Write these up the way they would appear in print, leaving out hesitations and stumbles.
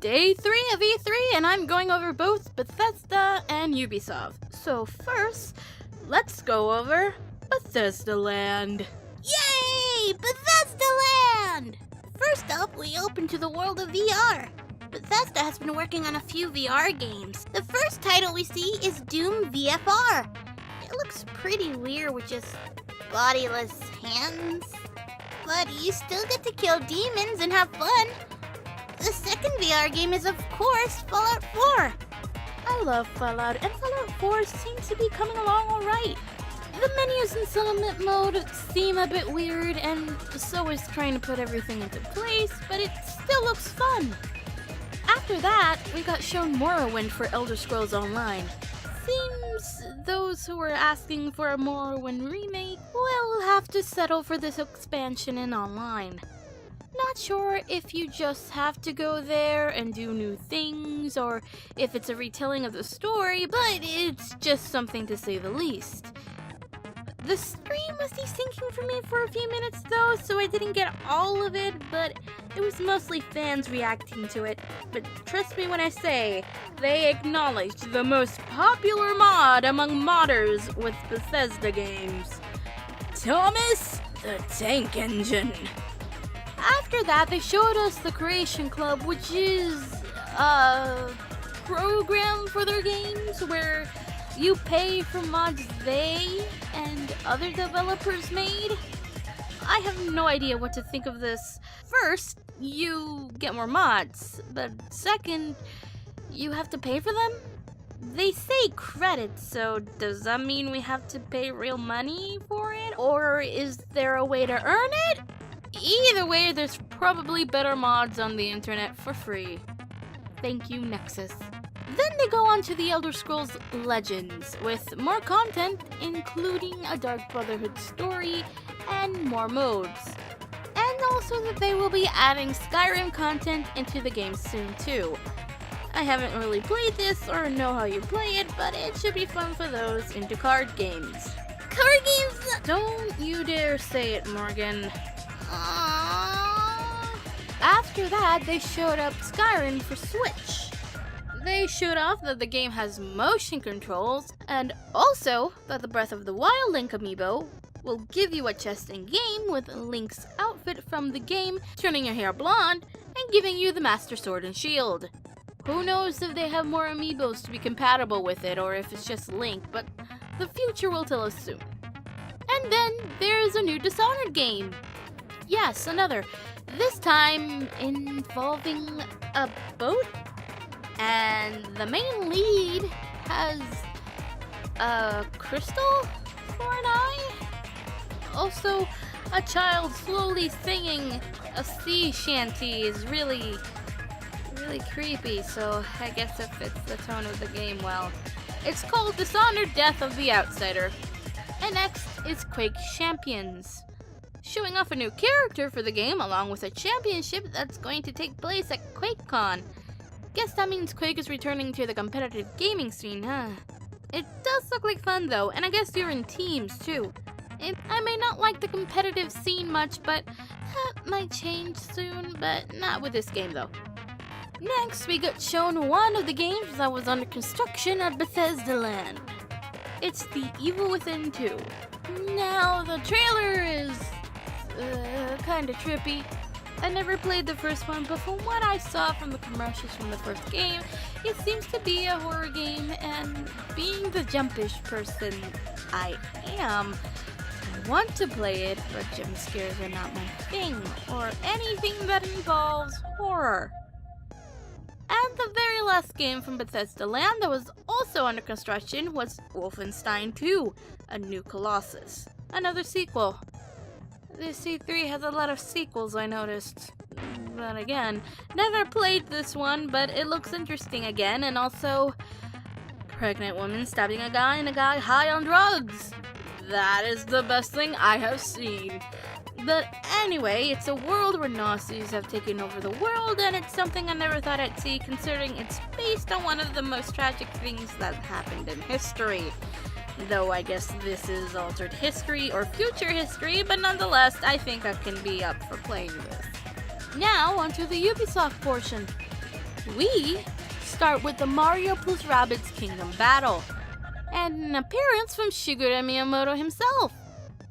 day 3 of E3, and I'm going over both Bethesda and Ubisoft. So first, let's go over Bethesda Land. Yay! Bethesda Land! First up, we open to the world of VR. Bethesda has been working on a few VR games. The first title we see is Doom VFR. It looks pretty weird with just bodiless hands, but you still get to kill demons and have fun. The second VR game is, of course, Fallout 4. I love Fallout, and Fallout 4 seems to be coming along alright. The menus in settlement mode seem a bit weird, and so is trying to put everything into place, but it still looks fun. After that, we got shown Morrowind for Elder Scrolls Online. Seems those who were asking for a Morrowind remake will have to settle for this expansion in online. Not sure if you just have to go there and do new things, or if it's a retelling of the story, but it's just something to say the least. The stream was desyncing for me for a few minutes though, so I didn't get all of it, but it was mostly fans reacting to it. But trust me when I say, they acknowledged the most popular mod among modders with Bethesda games. Thomas the Tank Engine. After that, they showed us the Creation Club, which is a program for their games where you pay for mods they and other developers made. I have no idea what to think of this. First, you get more mods, but second, you have to pay for them? They say credits, so does that mean we have to pay real money for it? Or is there a way to earn it? Either way, there's probably better mods on the internet for free. Thank you, Nexus. Then they go on to the Elder Scrolls Legends, with more content, including a Dark Brotherhood story and more modes. And also that they will be adding Skyrim content into the game soon too. I haven't really played this or know how you play it, but it should be fun for those into card games. Card games? Don't you dare say it, Morgan. Aww. After that, they showed up Skyrim for Switch. They showed off that the game has motion controls, and also that the Breath of the Wild Link amiibo will give you a chest in-game with Link's outfit from the game, turning your hair blonde, and giving you the Master Sword and Shield. Who knows if they have more amiibos to be compatible with it, or if it's just Link, but the future will tell us soon. And then there's a new Dishonored game. Yes, another. This time involving a boat? And the main lead has a crystal for an eye? Also, a child slowly singing a sea shanty is really creepy, so I guess it fits the tone of the game well. It's called Dishonored Death of the Outsider. And next is Quake Champions, showing off a new character for the game along with a championship that's going to take place at QuakeCon. Guess that means Quake is returning to the competitive gaming scene, huh? It does look like fun though, and I guess you're in teams too. I may not like the competitive scene much, but that might change soon, but not with this game though. Next, we got shown one of the games that was under construction at Bethesda Land. It's The Evil Within 2. Now, the trailer is kinda trippy. I never played the first one, but from what I saw from the commercials from the first game, it seems to be a horror game, and being the jumpish person I am, I want to play it, but jump scares are not my thing, or anything that involves horror. And the very last game from Bethesda Land that was also under construction was Wolfenstein 2, A New Colossus, another sequel. This E3 has a lot of sequels, I noticed. But again, never played this one, but it looks interesting again, and also pregnant woman stabbing a guy and a guy high on drugs. That is the best thing I have seen. But anyway, it's a world where Nazis have taken over the world, and it's something I never thought I'd see, considering it's based on one of the most tragic things that happened in history. Though I guess this is altered history or future history, but nonetheless, I think I can be up for playing this. Now, onto the Ubisoft portion. We start with the Mario plus Rabbids Kingdom battle, and an appearance from Shigeru Miyamoto himself.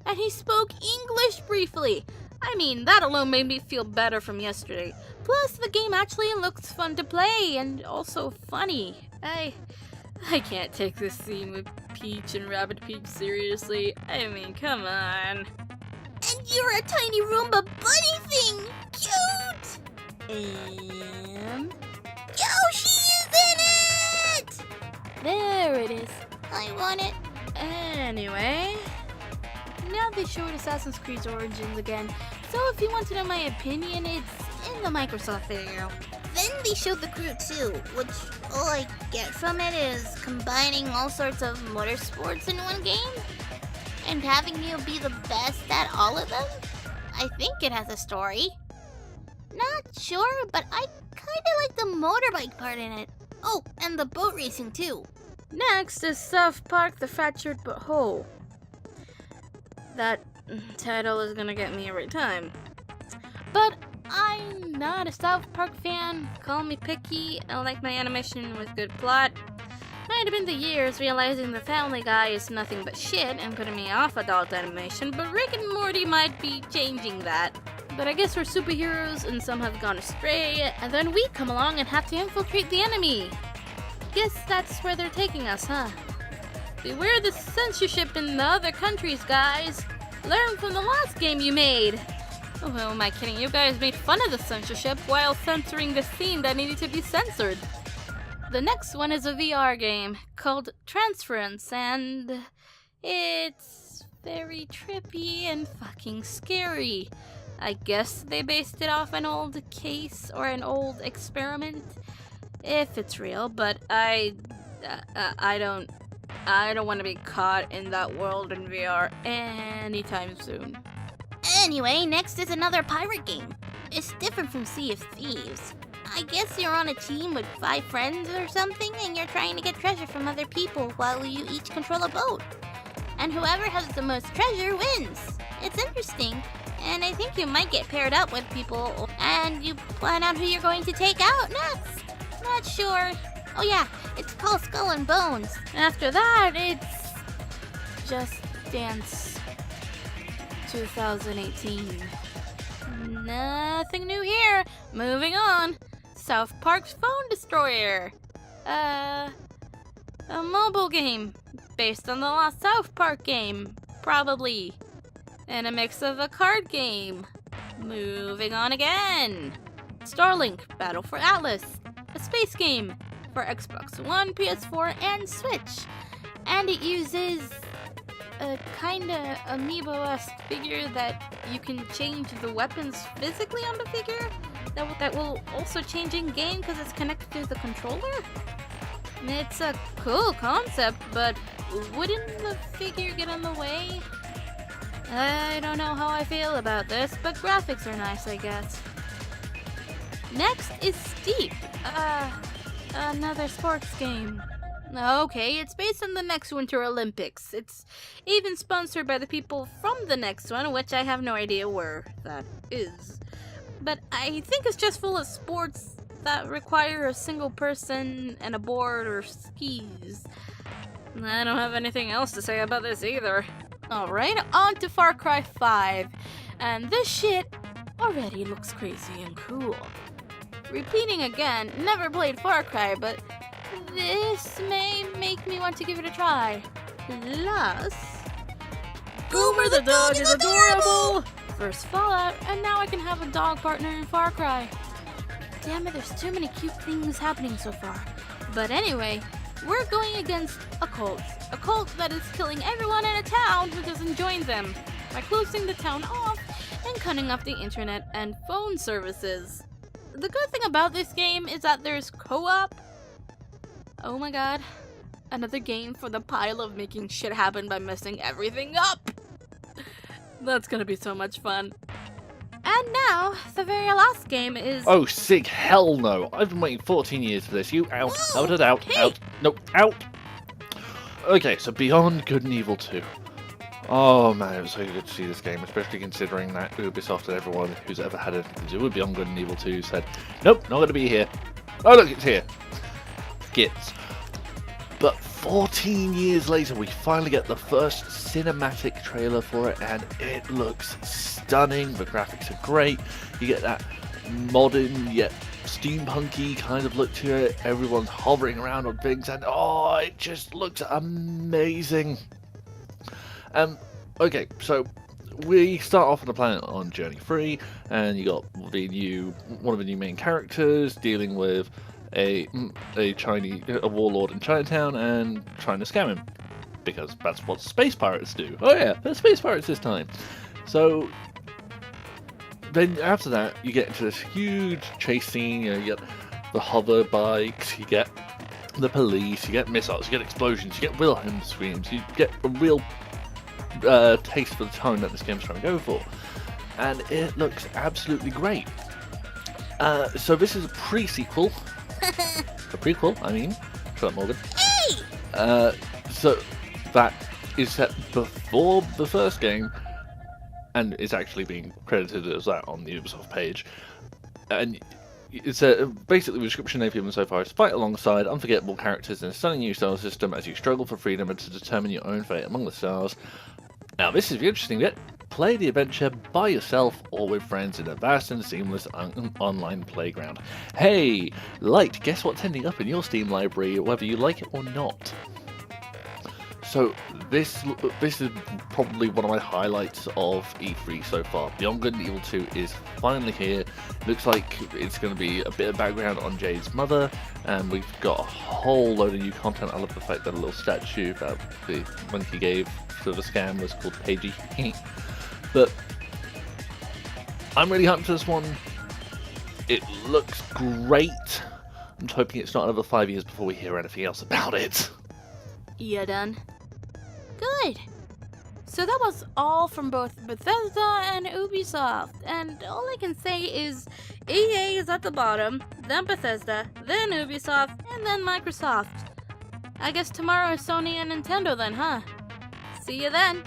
And he spoke English briefly. I mean, that alone made me feel better from yesterday. Plus, the game actually looks fun to play and also funny. I can't take this scene with Peach and Rabbid Peach seriously. I mean, come on. And you're a tiny Roomba bunny thing! Cute! And Yoshi is in it! there it is. I want it. Anyway, now they showed Assassin's Creed Origins again. So if you want to know my opinion, it's in the Microsoft video. Then they showed the crew too, which all I get from it is combining all sorts of motorsports in one game and having you be the best at all of them. I think it has a story. Not sure, but I kinda like the motorbike part in it. Oh, and the boat racing too. Next is South Park The Fractured But Whole. That title is gonna get me every time. But I'm not a South Park fan. Call me picky. I like my animation with good plot. Might have been the years realizing the Family Guy is nothing but shit and putting me off adult animation, but Rick and Morty might be changing that. But I guess we're superheroes and some have gone astray, and then we come along and have to infiltrate the enemy. Guess that's where they're taking us, huh? Beware the censorship in the other countries, guys. Learn from the last game you made. Oh, who am I kidding? You guys made fun of the censorship while censoring the scene that needed to be censored. The next one is a VR game called Transference, and it's very trippy and fucking scary. I guess they based it off an old case or an old experiment, if it's real, but I don't want to be caught in that world in VR anytime soon. Anyway, next is another pirate game. It's different from Sea of Thieves. I guess you're on a team with 5 friends or something, and you're trying to get treasure from other people while you each control a boat. And whoever has the most treasure wins. It's interesting, and I think you might get paired up with people, and you plan out who you're going to take out next. Not sure. Oh yeah, it's called Skull and Bones. After that, it's Just Dance 2018. Nothing new here. Moving on. South Park's Phone Destroyer. A mobile game based on the last South Park game, probably. And a mix of a card game. Moving on again. Starlink Battle for Atlas, a space game for Xbox One, PS4, and Switch. And it uses a kinda amiibo-esque figure that you can change the weapons physically on the figure. That will also change in game because it's connected to the controller. It's a cool concept, but wouldn't the figure get in the way? I don't know how I feel about this, but graphics are nice, I guess. Next is Steep, another sports game. Okay, it's based on the next Winter Olympics. It's even sponsored by the people from the next one, which I have no idea where that is. But I think it's just full of sports that require a single person and a board or skis. I don't have anything else to say about this either. Alright, on to Far Cry 5. And this shit already looks crazy and cool. Repeating again, never played Far Cry, but this may make me want to give it a try. Plus, Boomer the dog is adorable! First Fallout, and now I can have a dog partner in Far Cry. Damn it, there's too many cute things happening so far. But anyway, we're going against a cult that is killing everyone in a town who doesn't join them by closing the town off and cutting off the internet and phone services. The good thing about this game is that there's co-op. Oh my god, another game for the pile of making shit happen by messing everything up. That's gonna be so much fun. And now, the very last game is... Oh, sig hell no. I've been waiting 14 years for this. You out. Whoa, Out and out. hey. Out. No, out. Okay, so Beyond Good and Evil 2. Oh man, it was so good to see this game, especially considering that Ubisoft and everyone who's ever had anything to do with Beyond Good and Evil 2 said, nope, not going to be here. Oh look, it's here. Skits. But 14 years later, we finally get the first cinematic trailer for it, and it looks stunning. The graphics are great. You get that modern yet steampunky kind of look to it. Everyone's hovering around on things, and oh, it just looks amazing. Okay, so we start off on the planet on Journey 3, and you got one of the new main characters dealing with a warlord in Chinatown and trying to scam him, because that's what space pirates do. Oh yeah, they're space pirates this time. So then after that, you get into this huge chase scene. You get the hover bikes, you get the police, you get missiles, you get explosions, you get Wilhelm screams, you get a real taste for the tone that this game's trying to go for, and it looks absolutely great. So this is a pre-sequel. A prequel, I mean. Shut up, Morgan. Hey! So that is set before the first game, and is actually being credited as that on the Ubisoft page. And it's basically the description they've given so far is fight alongside unforgettable characters in a stunning new star system as you struggle for freedom and to determine your own fate among the stars. Now this is the interesting bit. Play the adventure by yourself or with friends in a vast and seamless online playground. Hey, Light, guess what's ending up in your Steam library, whether you like it or not? So this is probably one of my highlights of E3 so far. Beyond Good and Evil 2 is finally here. Looks like it's going to be a bit of background on Jade's mother, and we've got a whole load of new content. I love the fact that a little statue that the monkey gave for the scam was called Pagey. But I'm really hyped for this one. It looks great. I'm hoping it's not another 5 years before we hear anything else about it. You done? Good. So that was all from both Bethesda and Ubisoft, and all I can say is EA is at the bottom, then Bethesda, then Ubisoft, and then Microsoft. I guess tomorrow is Sony and Nintendo then, huh? See you then!